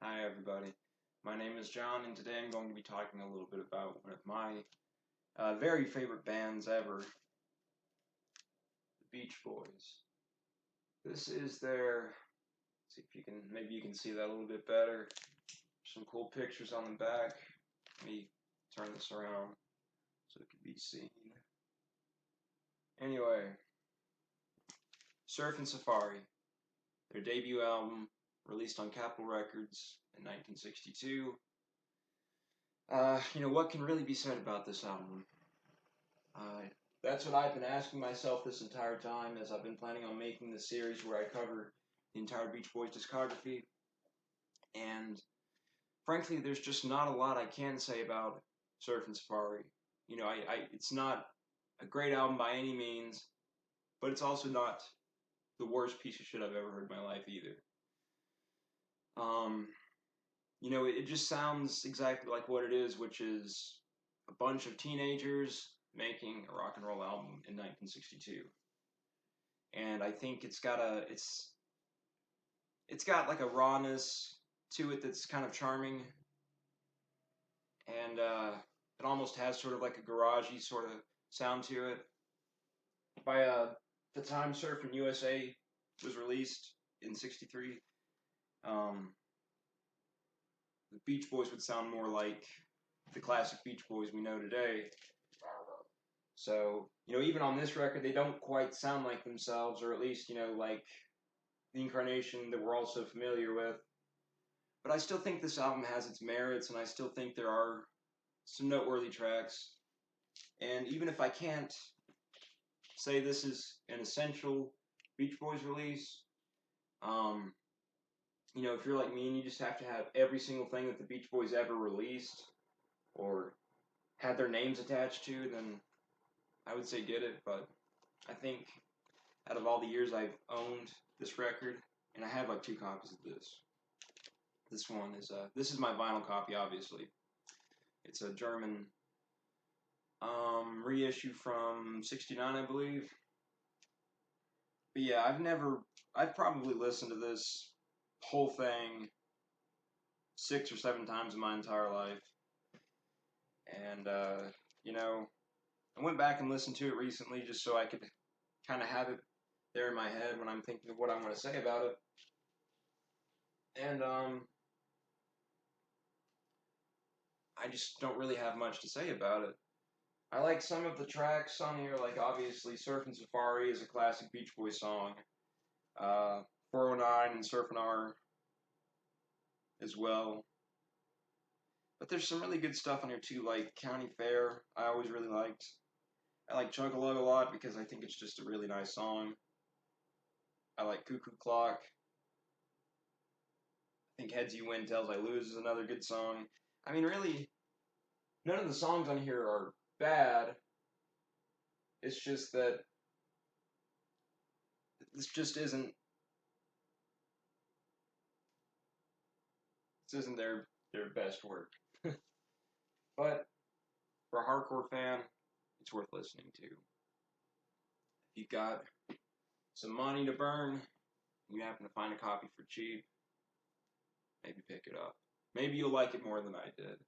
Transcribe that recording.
Hi everybody, my name is John and today I'm going to be talking a little bit about one of my very favorite bands ever, the Beach Boys. This is their, see if you can, maybe you can see that a little bit better. Some cool pictures on the back. Let me turn this around so it can be seen. Anyway, Surfin' Safari, their debut album released on Capitol Records in 1962. What can really be said about this album? That's what I've been asking myself this entire time as I've been planning on making this series where I cover the entire Beach Boys discography. And frankly, there's just not a lot I can say about Surfin' Safari. It's not a great album by any means, but it's also not the worst piece of shit I've ever heard in my life either. It just sounds exactly like what it is, which is a bunch of teenagers making a rock and roll album in 1962. And I think it's got like a rawness to it that's kind of charming, and it almost has sort of like a garagey sort of sound to it. By the time Surfin' USA was released in '63, the Beach Boys would sound more like the classic Beach Boys we know today. So, even on this record, they don't quite sound like themselves, or at least, like the incarnation that we're all so familiar with. But I still think this album has its merits, and I still think there are some noteworthy tracks. And even if I can't say this is an essential Beach Boys release, if you're like me and you just have to have every single thing that the Beach Boys ever released or had their names attached to, then I would say get it. But I think out of all the years I've owned this record, and I have like 2 copies of this. This one is this is my vinyl copy, obviously. It's a German reissue from '69, I believe. But yeah, I've probably listened to this whole thing 6 or 7 times in my entire life. And, I went back and listened to it recently just so I could kind of have it there in my head when I'm thinking of what I want to say about it. And, I just don't really have much to say about it. I like some of the tracks on here, like obviously Surfin' Safari is a classic Beach Boys song. 409 and Surfin' R as well. But there's some really good stuff on here too, like County Fair, I always really liked. I like Chug-a-Lug a lot because I think it's just a really nice song. I like Cuckoo Clock. I think Heads You Win, Tails I Lose is another good song. I mean, really, none of the songs on here are bad. It's just that this just isn't their best work. But for a hardcore fan, it's worth listening to. If you've got some money to burn, and you happen to find a copy for cheap, maybe pick it up. Maybe you'll like it more than I did.